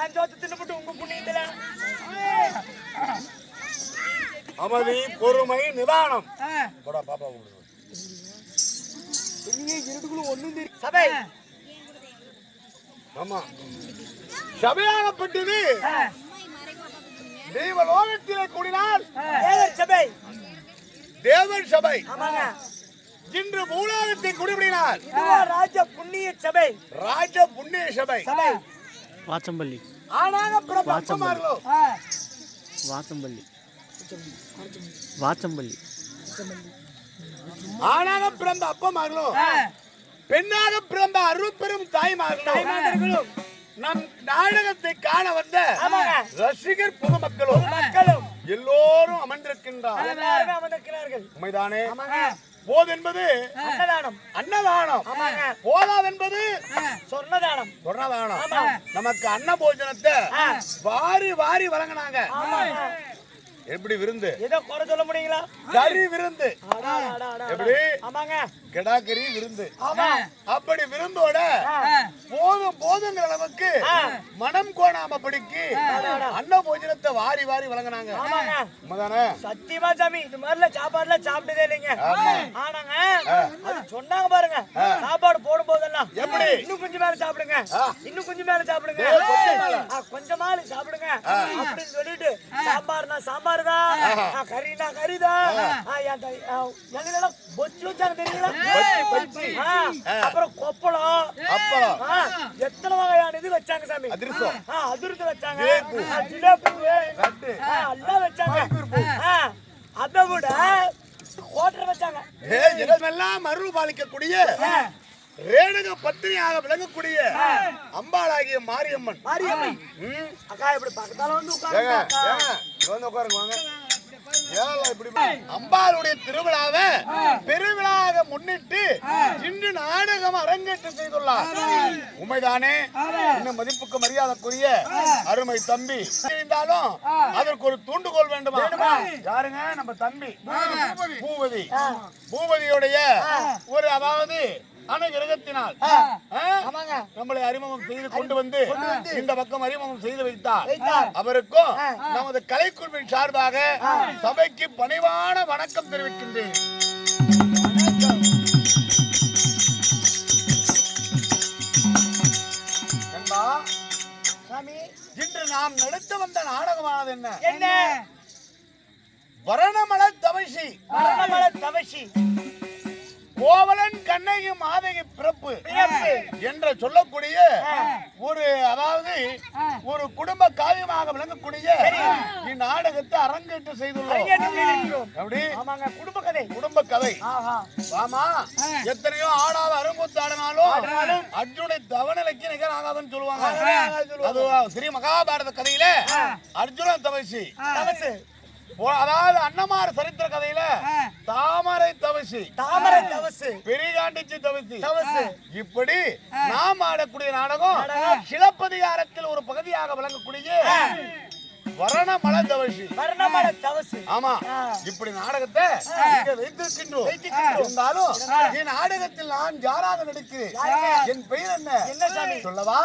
ஏன் ஜோத்து தின்னுபட்டு உங்க புண்ணியத்துல அமைதி, பொறுமை, நிதானம். பாப்பா இருட்டுக்குள்ள ஒண்ணும் தெரியும். சபை ஆமா சபையாகப்பட்டது தெய்வ லோகத்திலே கூடினால் தேவர் சபை. தேவர் சபை. ஆமாங்க. இன்று பூலோகத்தை குடிபடினார் ராஜ புண்ணிய சபை. ராஜ புண்ணிய சபை. வாச்சம்பள்ளி. ஆனாக பிரபஞ்சமார்களோ வாச்சம்பள்ளி. வாச்சம்பள்ளி. ஆனாக பிறந்த அப்பமார்களோ பெண்ணாக பிறந்த அருட்பெரும் தாய்மார்களும் நம் நாடகத்தை காண வந்த ரசிகர் பொதுமக்களும் எல்லோரும் அமர்ந்திருக்கின்றார்கள். உண்மைதானே? போது என்பது அன்னதானம். அன்னதானம். போதாதென்பது சொர்ணதானம். சொர்ணதானம். நமக்கு அன்ன போஜனத்தை வாரி வாரி வழங்கினாங்க. எப்படி விருந்து? ஏதோ குறை சொல்ல முடியுங்களா? கறி விருந்து. எப்படி? ஆமாங்க. கெடாக்கறி விருந்து. அப்படி விருந்தோட போதும் போதுங்கிற அளவுக்கு மனம் கோணாம படிக்கு அன்ன போஜனத்தை வாரி வாரி வழங்கினாங்க. உண்மைதானே? சத்தியமா சாமி இது மாதிரில சாப்பாடுல சாப்பிட்டதே இல்லைங்க. ஆனாங்க அது சொன்னாங்க பாருங்க, சாப்பாடு போடும் போதெல்லாம் எப்படி இன்னும் கொஞ்சம் மேல சாப்பிடுங்க, இன்னும் கொஞ்சம் மேல சாப்பிடுங்க, கொஞ்சமா சாப்பிடுங்க அப்படின்னு சொல்லிட்டு சாம்பார்னா சாம்பார் தான், கறினா கறிதான், பொச்சு வச்சாங்க தெரியுங்களா? அப்புறம் கொப்பளம், எத்தனை வகையான இது வச்சாங்க சாமி. அதிர்ஷ்டம் வச்சாங்க, ஜிலேபி எல்லாம் வச்சாங்க. அதை விட கோட்டரை வச்சாங்க. எல்லாம் அருள் பாலிக்கக்கூடிய ரேணுக பத்தினியாக விளங்கக்கூடிய அம்பாளாகிய மாரியம்மன். அக்கா இப்படி பக்கத்தால வந்து உட்காருங்க. அம்பாளுடைய திருவிழாவை பெருவிழாக முன்னிட்டு இன்று நாடகம் அரங்கேற்றம் செய்துள்ளார். உண்மைதானே? இன்னும் மதிப்புக்கு மரியாதைக்குரிய அருமை தம்பி இருந்தாலும் அதற்கு ஒரு தூண்டுகோல் வேண்டுமா? யாருங்க? நம்ம தம்பி பூபதி. பூபதியுடைய ஒரு அதாவது அனுகிரகத்தினால் நம்மளை அறிமுகம் செய்து கொண்டு வந்து இந்த பக்கம் அறிமுகம் செய்து வைத்தார். அவருக்கும் நமது கலைக்குழுவின் சார்பாக சபைக்கு பணிவான வணக்கம் தெரிவிக்கின்றேன். இன்று நாம் நடத்த வந்த நாடகமானது என்ன? வரணமல தவசி. கோவலன் கண்ணகி மாதகி பிறப்பு என்று சொல்லக்கூடிய ஒரு அதாவது ஒரு குடும்ப காவியமாக விளங்கக்கூடிய இந்நாடகத்தை அரங்கேற்றம் செய்துள்ளோம். குடும்ப கதை. ஆமா, எத்தனையோ ஆடாத அரும்புத்தாடினாலும் அர்ஜுனை தவநிலைக்கு நிகர் ஆகாதுன்னு சொல்லுவாங்க. அது ஸ்ரீ மகாபாரத கதையில அர்ஜுன தவசி, அதாவது அன்னமார சரித்திர கதையில தாமரை தவசி, பெரிகாண்டிச்சி தவசி. இப்படி நாம் ஆடக்கூடிய நாடகம் சிலப்பதிகாரத்தில் ஒரு பகுதியாக விளங்கக்கூடிய வரணமல தவசி. ஆமா, இப்படி நாடகத்தை வைத்திருக்கின்றோம். இருந்தாலும் என் நாடகத்தில் நான் யாராக நடிக்கிறேன்? என் பெயர் என்ன சொல்லவா?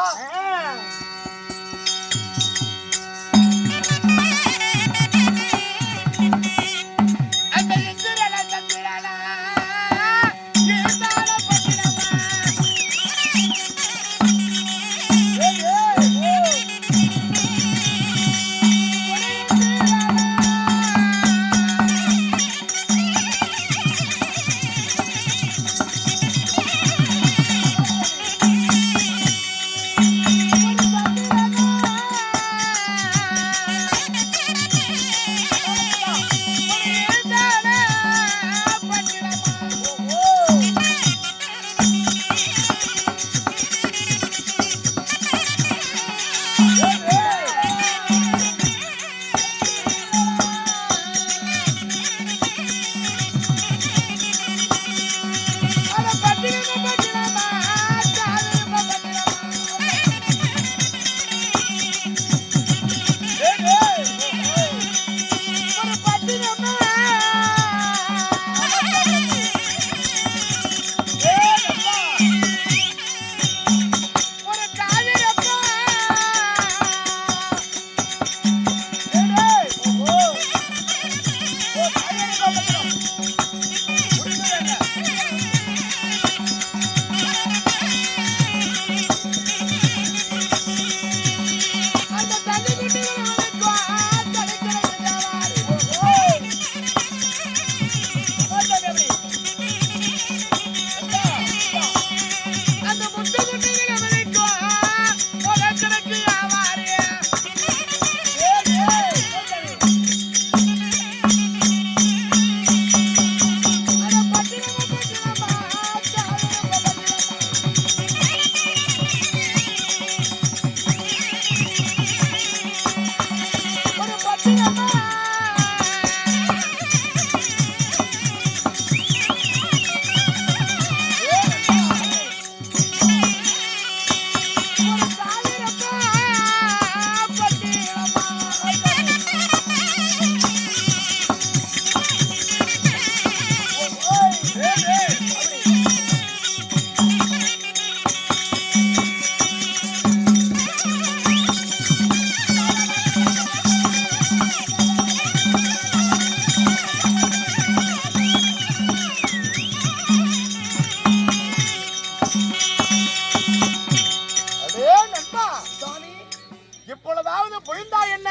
புரிந்தா என்ன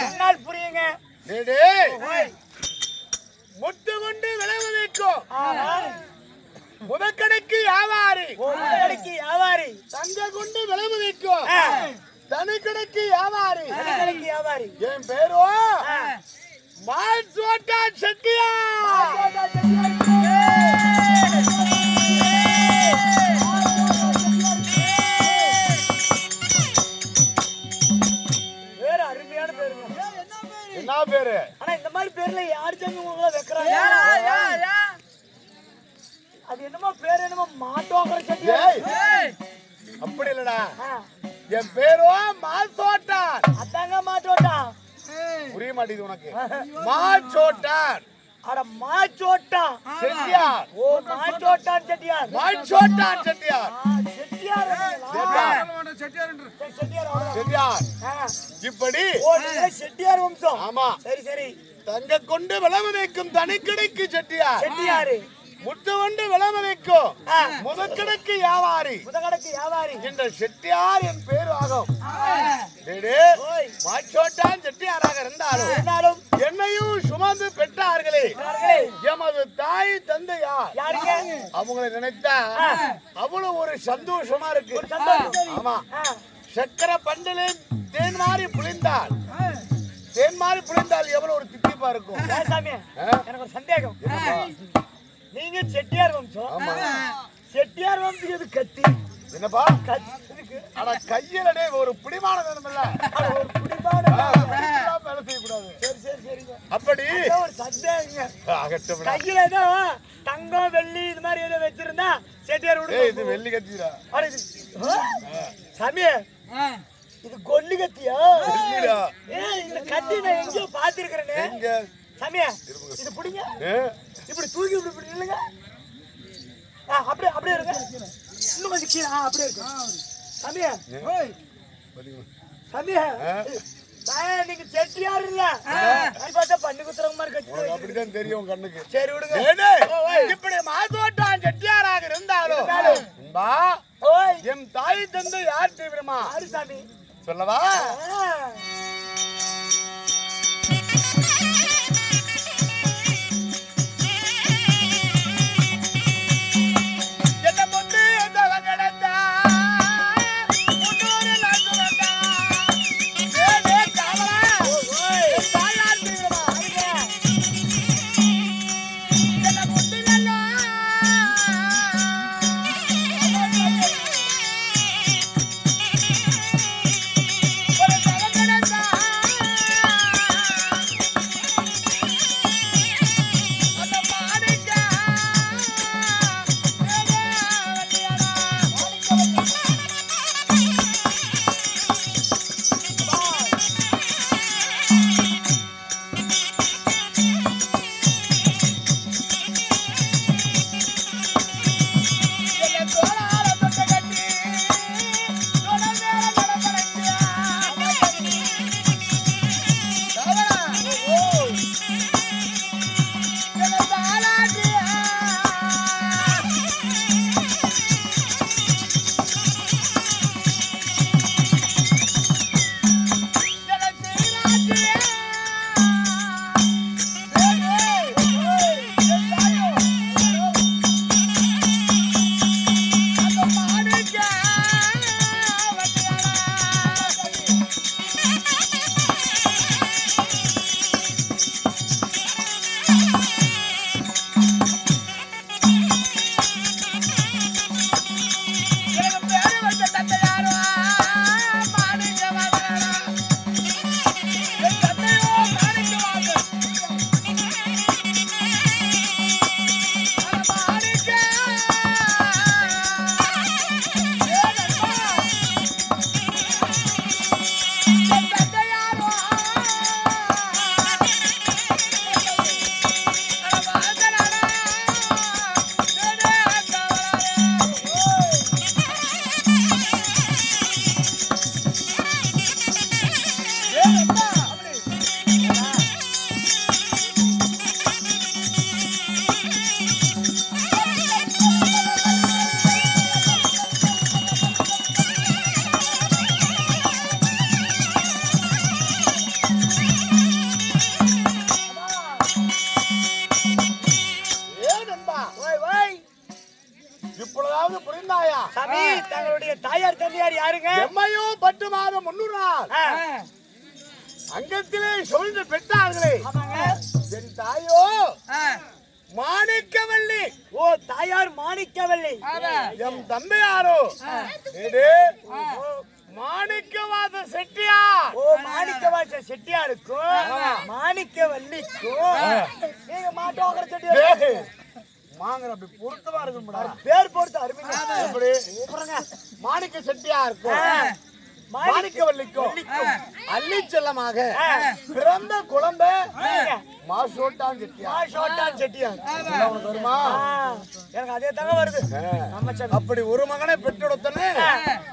சொன்னால் புரியுங்க. முட்டு கொண்டு விளைவு வைக்கும் ஆஹா. முதக்கடைக்கு வியாபாரி முதக்கடைக்கு வியாபாரி. தங்க கொண்டு விளைவு வைக்கும் தனிக்கடைக்கு வியாபாரி தனிக்கடைக்கு வியாபாரி. என் பேரோ மாசோட்டா செட்டியா. பேரு அருமையான பேருங்க. என்ன பேரு? ஆனா இந்த மாதிரி பேர்ல யாரு ஜாமி உங்களை வைக்கிறாங்க? அது என்னமோ பேர் என்னமோ மாட்டோங்கிற செட்டியார். அப்படி இல்லடா, என் பேரோ மாசோட்டான். அதாங்க மாட்டோட்டான். புரிய மாட்டேங்குது உனக்கு. மாச்சோட்டான். அட மாச்சோட்டான் செட்டியார். ஓ மாச்சோட்டான் செட்டியார். மாச்சோட்டான் செட்டியார். செட்டியார் செட்டியார் செட்டியார். இப்படி ஓ நீங்க செட்டியார் வம்சம். ஆமா. சரி சரி. தங்க கொண்டு விளவு வைக்கும் தனிக்கடைக்கு செட்டியார். செட்டியாரு. முத்து கொண்டு விளவு வைக்கும் முதக்கடைக்கு வியாபாரி. முதக்கடைக்கு வியாபாரி என்ற செட்டியார் என் பேரு ஆகும். மாச்சோட்டான் செட்டியாராக இருந்தாலும் என்னையும் சுமந்து பெற்றார்களே எமது தாய் தந்தையார். யாருங்க? அவங்களை நினைத்தா அவ்வளவு ஒரு சந்தோஷமா இருக்கு. ஆமா. சக்கரை பண்டிலே தேன் மாறி புளிந்தால் எவ்வளவு ஒரு தித்திப்பா இருக்கும். சாமி எனக்கு ஒரு சந்தேகம். நீங்க செட்டியார் வம்சம். செட்டியார் வம்சம் எது கத்தி? என்னப்பா ஆனா கையில ஒரு பிடிமானம் வேணும்ல. ஒரு பிடிமானம் வேலை செய்யக்கூடாது. சரி சரி சரிங்க. அப்படி ஒரு சந்தேகம். கையில ஏதோ தங்கம் வெள்ளி இது மாதிரி ஏதோ வச்சிருந்தா செட்டியார் விடு. இது வெள்ளி கத்திடா சாமி. இது கொல்லி கத்தியா? இந்த கத்தி நான் எங்கேயோ பாத்திருக்கிறேன்னு. சாமியா இது பிடிங்க. இப்படி தூக்கி இப்படி இல்லைங்க. அப்படியே அப்படியே இருங்க. இன்னும் கொஞ்சம் கீழே. அப்படியே இருக்கு. சாமியா சாமியா நீங்க செட்டியார் இல்ல பார்த்தா பண்ணி குத்துற மாதிரி கட்சி. அப்படிதான் தெரியும் கண்ணுக்கு. சரி விடுங்க. இப்படி மாதோட்டான் செட்டியாராக இருந்தாலும் என் தாய் தந்தை யார் தெரியுமா? யாரு சாமி? சொல்லவா? 300 நாள் அங்கத்திலே சொல்ந்து பெற்றார்களே என் தாயோ மாணிக்கவல்லி. ஓ தாயார் மாணிக்கவல்லி. எம் தந்தையாரோ மாணிக்கவாச செட்டியார். ஓ மாணிக்கவாச செட்டியாருக்கும் மாணிக்கவல்லிக்கும் நீங்க மாட்டோங்கிற செட்டியார் மாங்கற அப்படி பொருத்தமா இருக்கும்டா. பேர் பொறுத்து அருமையா எப்படி கூப்பிடுங்க. மாணிக்க செட்டியாருக்கும் மாணிக்கவல்லிக்கும் அள்ளி செல்லமாக பிறந்த குழந்தை மாசோட்டான் செட்டியார். மாசோட்டான் செட்டியார் உனக்கு வருமா? எனக்கு அதே தாங்க வருது. அப்படி ஒரு மகனை பெற்றெடுத்தனே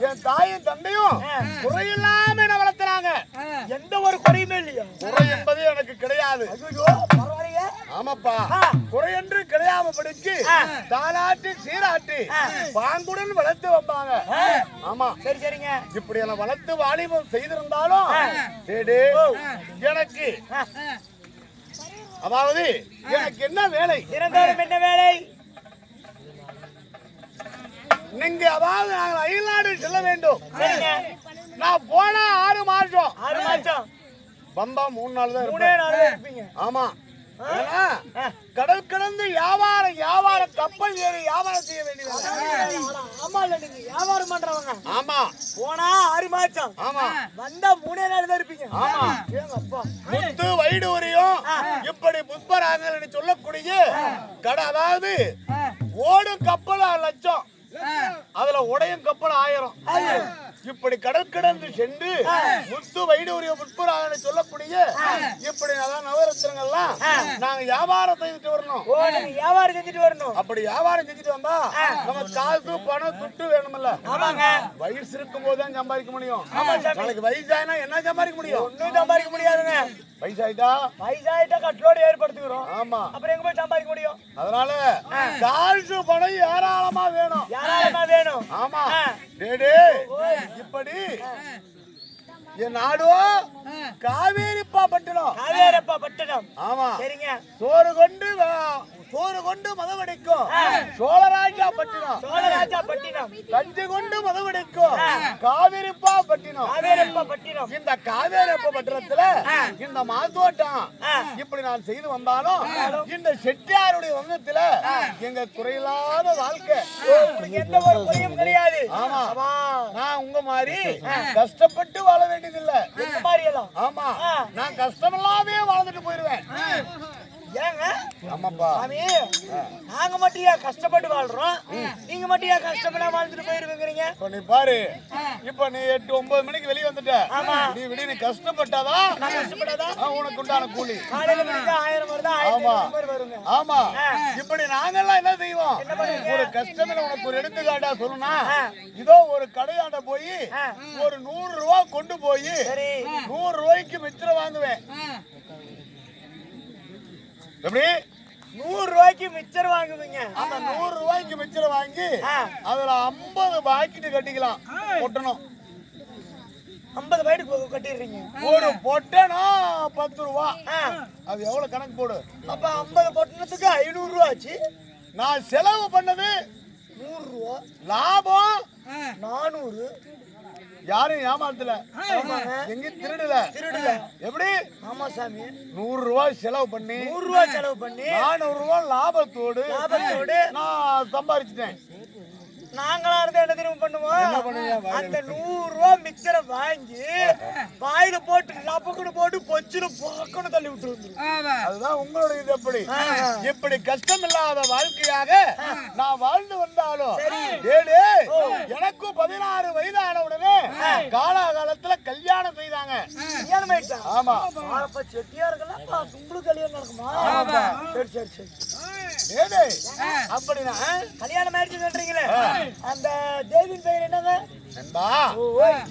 என் தாயும் தந்தையும் குறையில்லாம என்ன வளர்த்துறாங்க. எந்த ஒரு குறையுமே இல்லையா? குறை என்பது எனக்கு கிடையாது. பரவாயில்லையே. ஆமாப்பா, குறை என்று கிடையாம படிச்சு தாலாட்டி சீராட்டி பாங்குடன் வளர்த்து வந்தாங்க. ஆமா சரி சரிங்க. இப்படி எல்லாம் வளர்த்து வாலிபம் செய்திருந்தாலும் எனக்கு அதாவது எனக்கு என்ன வேலை? தினந்தோறும் என்ன வேலை? நீங்க அதாவது நாங்கள் அயல்நாடு செல்ல வேண்டும். சரிங்க. நான் போனா 6 மாசம். 6 மாசம் வந்தா 3 நாள் தான் 3 நாள் தான் இருப்பீங்க. ஆமா. கடல் கடந்து வியாபார கப்பல் ஏறி வியாபாரம் செய்ய வேண்டியது. ஆமா இல்ல நீங்க வியாபாரம் பண்றவங்க. ஆமா. போனா 6 மாசம். ஆமா. வந்தா 3 நாள் தான் இருப்பீங்க. ஆமா. ஏங்க அப்பா. முத்து வைடூரியம் இப்படி புஷ்பராங்கன்னு சொல்லக்கூடிய கடை, அதாவது ஓடும் கப்பல் 1 லட்சம், அதுல உடையும் கப்பல் 1000. இப்படி கடல் கடந்து சென்று முத்து வைடூரிய புஷ்பராங்கன்னு சொல்லக்கூடிய இப்படி நவரத்னங்கள்லாம் நாங்க வியாபாரம் செஞ்சுட்டு வரணும். ஓ நீங்க வியாபாரம் செஞ்சுட்டு வரணும். அப்படி வியாபாரம் செஞ்சுட்டு வந்தா நம்ம காசு பணம் துட்டு வேணும்ல. ஆமாங்க. வயசு இருக்கும் போது தான் சம்பாதிக்க முடியும். நாளைக்கு வயசாயினா என்ன சம்பாதிக்க முடியும்? ஒண்ணும் சம்பாதிக்க முடியாதுங்க. வயசாயிட்டா கட்டோடு ஏற்படுத்துகிறோம். ஆமா. அப்புறம் எங்க போய் சம்பாதிக்க முடியும்? அதனால காசு பணம் ஏராளமா வேணும். ஏராளமா வேணும். ஆமா. டேடே இப்படி என் நாடோ காவேரிப்பா பட்டணம். காவேரப்பா பட்டணம். ஆமா. சரிங்க. சோறு கொண்டு மதவடிக்கும் சோழராஜா பட்டினம். சோழராஜா பட்டினம். கஞ்சி கொண்டு மதவடிக்கும் காவேரிப்பா பட்டினம். காவேரப்பா பட்டினம். இந்த காவேரப்பா பட்டணத்துல இந்த மாத்தோட்டம் இப்படி நான் செய்து வந்தாலும் இந்த செட்டியாருடைய வங்கத்துல எங்க குறையில்லாத வாழ்க்கை, எந்த ஒரு குறையும் கிடையாது. ஆமா. நான் உங்க மாதிரி கஷ்டப்பட்டு வாழ வேண்டியதில்லை. இந்த மாதிரி எல்லாம். ஆமா. நான் கஷ்டமில்லாமே வாழ்ந்துட்டு போயிருவேன். ஏங்க ஆமாப்பா சாமி, நாங்க மட்டும் ஏன் கஷ்டப்பட்டு வாழ்றோம், நீங்க மட்டும் ஏன் கஷ்டப்படாம வாழ்ந்துட்டு போயிருவீங்க? இப்ப நீ பாரு, இப்ப நீ 8-9 மணிக்கு வெளியே வந்துட்ட. நீ விட நீ கஷ்டப்பட்டாதான் உனக்கு உண்டான கூலி. காலையில மணிக்கு 1000 வருதா, 1500 வருங்க. ஆமா. இப்படி நாங்கெல்லாம் என்ன செய்வோம்? ஒரு கஷ்டத்துல உனக்கு ஒரு எடுத்துக்காட்டா சொல்லணும்னா, இதோ ஒரு கடையாண்ட போய் ஒரு 100 ரூபாய் கொண்டு போய் 100 ரூபாய்க்கு மிச்சம் வாங்குவேன். எப்படி 100 ரூபாய்க்கு மிச்சர் வாங்குவீங்க? அந்த 100 ரூபாய்க்கு மிச்சர் வாங்கி அதுல 50 பாக்கெட் கட்டிக்கலாம். பொட்டணும் 50 பாக்கெட் கட்டிடுறீங்க. ஒரு பொட்டனா 10 ரூபா. அது எவ்வளவு கணக்கு போடு. அப்ப 50 பொட்டணத்துக்கு 500 ரூபா ஆச்சு. நான் செலவு பண்ணது 100 ரூபா, லாபம் 400. யாரும் ஏமாத்தல, எங்கேயும் திருடல. எப்படி? ஆமா சாமி. 100 ரூபாய் செலவு பண்ணி 100 ரூபாய் செலவு பண்ணி 400 ரூபாய் லாபத்தோடு நான் சம்பாதிச்சிட்டேன். நாங்களா இருந்தா என்ன தெரியுமா பண்ணுவோம்? அந்த 100 ரூபாய் மிக்சரை வாங்கி வாயில போட்டு லப்பக்குன்னு போட்டு பொச்சுன்னு போக்கணும் தள்ளி விட்டு. அதுதான் உங்களுடைய இது. எப்படி இப்படி கஷ்டம் இல்லாத வாழ்க்கையாக நான் வாழ்ந்து வந்தாலும் எனக்கும் 16 வயதான உடனே காலாகாலத்துல கல்யாணம் செய்தாங்க. கல்யாணம் ஆயிடுச்சா? ஆமா. செட்டியா இருக்கலாம் உங்களுக்கு கல்யாணம் நடக்குமா? சரி சரி சரி. அப்படின்னா கல்யாணம் ஆயிடுச்சுன்றீங்களே, அந்த தேவியின் பெயர் என்னங்க?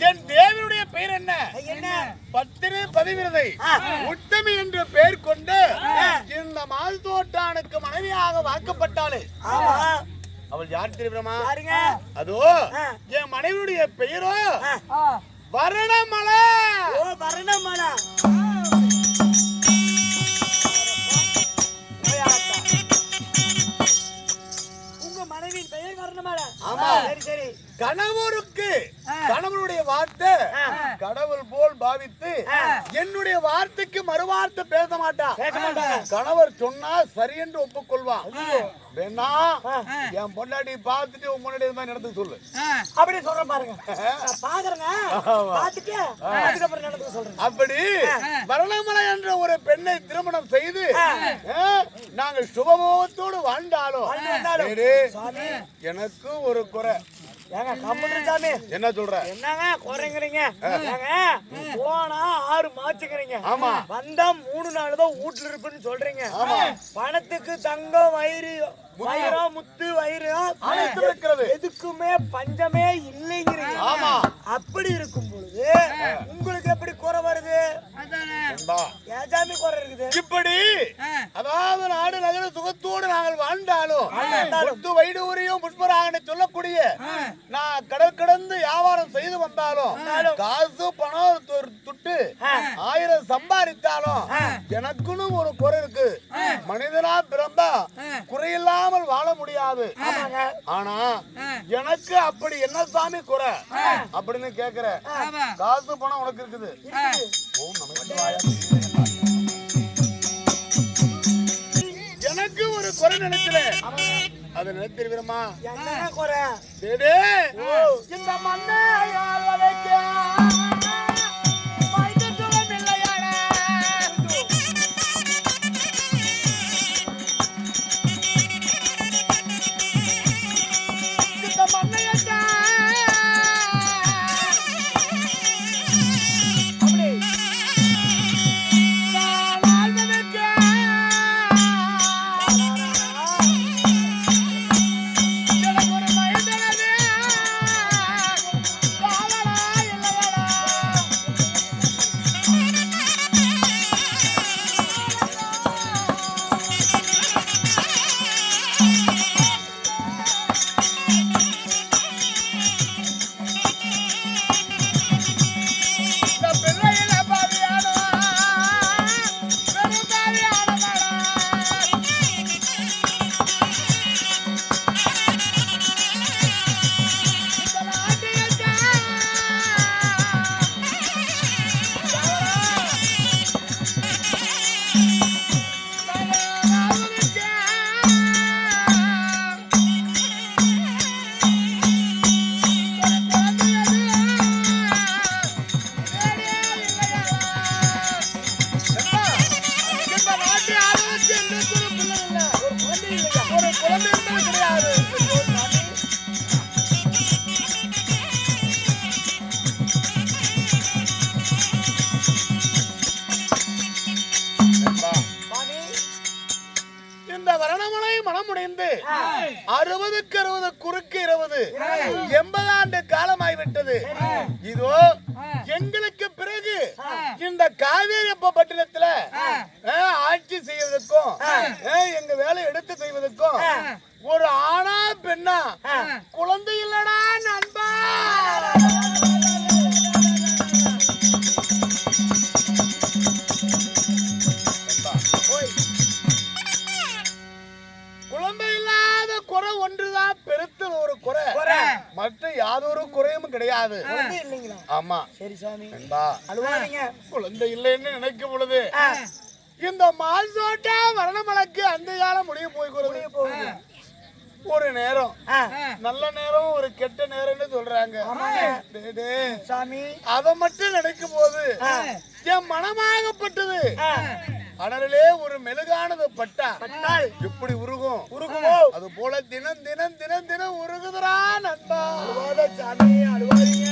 என் தேவியுடைய பெயர் என்ன? என்ன? பத்தினி பதிவிரதை உத்தமி என்று பெயர் கொண்டு இந்த மால்தோட்டானுக்கு மனைவியாக வாக்கப்பட்டாளே. அவள் யார் தெரியுமா? அதோ என் மனைவியுடைய பெயரோ வரணமலை. வரணமலை. உங்க மனைவியின் பெயர் வரணமலை. சரி சரி. கணவருக்கு கணவனுடைய வார்த்தை கடவுள் போல் பாவித்து என்னுடைய வார்த்தைக்கு மறுவார்த்தை பேச மாட்டான். கணவர் சொன்னா சரி என்று ஒப்புக்கொள்வான். வேணா என் பொண்டாட்டி பார்த்துட்டு உன் முன்னாடி மாதிரி நடந்து சொல்லு. அப்படி சொல்ற பாருங்க. பாக்குறேங்க பார்த்துட்டு அதுக்கப்புறம் நடந்து சொல்றேன். அப்படி வரணமலை என்ற ஒரு பெண்ணை திருமணம் செய்து நாங்கள் சுபமுகத்தோடு வாழ்ந்தாலும் எனக்கு ஒரு குறை. ஏங்க கம்முன்னு சாமி என்ன சொல்ற? என்னங்க குறைங்கிறீங்க? ஏங்க போனா 6 மாச்சுக்கிறீங்க. ஆமா. வந்தா 3 நாள் தான் வீட்டுல இருப்புன்னு சொல்றீங்க. பணத்துக்கு தங்கம் வைரம் முத்து வைரம் அனைத்து இருக்கிறது. எதுக்குமே பஞ்சமே இல்லைங்கிறீங்க. ஆமா. அப்படி இருக்கும் பொழுது உங்களுக்கு எப்படி குறை வருது? ஏன் சாமி குறை இருக்குது? இப்படி அதாவது நாடு நகர சுகத்தோடு நாங்கள் வாழ்ந்தாலும் முத்து வைடூரியம் புஷ்பராகனை சொல்லக்கூடிய நான் கடல் கடந்து வியாபாரம் செய்து வந்தாலும் காசு பணம் துட்டு 1000 சம்பாதித்தாலும் எனக்குன்னு ஒரு குறை இருக்கு. மனிதனா பிறந்தா குறையில்லாமல் வாழ முடியாது. ஆனா எனக்கு அப்படி என்ன சாமி குறை அப்படின்னு கேக்குற? காசு பணம் உனக்கு இருக்குது. எனக்கு ஒரு குறை நினைச்சல அதை நினைத்திருக்கிறமா? என்ன குறை? இந்த மண்ணை இந்த வரணமலை மனமுடைந்து 60க்கு 60 குறுக்கு 20 80 ஆண்டு காலமாய்விட்டது. இதோ எங்களுக்கு பிறகு இந்த காவேரி பட்டினத்துல ஆட்சி செய்வதற்கும் எங்க வேலை எடுத்து செய்வதற்கும் ஒரு ஆணா பெண்ணா குழந்தை இல்லடா நண்பா. குழந்தை இல்லாத குறை ஒன்றுதான் பெருத்த ஒரு குறை. மற்ற யாதொரு குறையும் கிடையாது. ஆமா. சரி சாமி அழுவாதீங்க. குழந்தை இல்லைன்னு நினைக்கும் பொழுது இந்த மாசோட்டா வரணமலைக்கு அந்த காலம் முடிய போகுது. ஒரு நேரம் நல்ல நேரம் ஒரு கெட்ட நேரம்னு சொல்றாங்க சாமி. அதை மட்டும் நினைக்கும் போது என் மனமாகப்பட்டது அனலே ஒரு மெழுகானது பட்டால் எப்படி உருகுமோ அது போல தினம் தினம் தினம் தினம் உருகுதுரா நண்பா. அழுவாத சாமி, அழுவாதீங்க.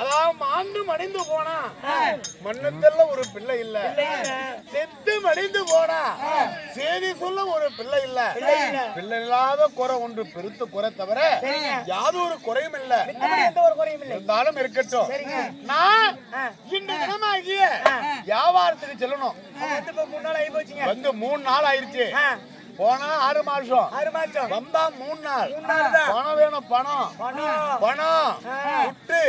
அதாவது மாண்டு மடிந்து போனா மண்ணத்துல ஒரு பிள்ளை இல்ல, செத்து மடிந்து போனா செய்தி சொல்ல ஒரு பிள்ளை இல்ல. பிள்ளை இல்லாத குறை ஒன்று பெருத்து குறை தவிர யாதொரு குறையும் இல்ல. எந்த ஒரு குறையும் இல்லை. இருந்தாலும் இருக்கட்டும். நான் இந்த தினமாகிய வியாபாரத்துக்கு செல்லணும். வந்து இப்ப 3 நாள் ஆகி போச்சுங்க. வந்து 3 நாள் ஆயிருச்சு. போனா 6 மாசம், 6 மாசம் வந்தா 3 நாள். 3 நாள் தான். பணம் வேணும், பணம் பணம் பணம் துட்டு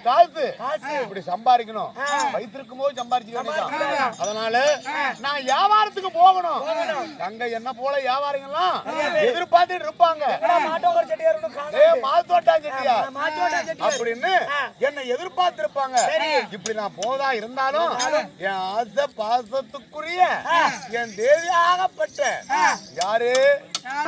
காசு காசு. இப்படி சம்பாதிக்கணும். வைத்திருக்கும் போது சம்பாதிச்சுக்கணும். அதனால நான் வியாபாரத்துக்கு போகணும். அங்க என்ன போல வியாபாரிகள்லாம் எதிர்பார்த்துட்டு இருப்பாங்க. மாட்டோட செட்டியார் காணோம். மாத்தோட்டா செட்டியா மாட்டோட செட்டியார் அப்படின்னு என்னை எதிர்பார்த்திருப்பாங்க. இப்படி நான் போதா இருந்தாலும் என் ஆசை பாசத்துக்குரிய என் தேவியாகப்பட்ட யாரு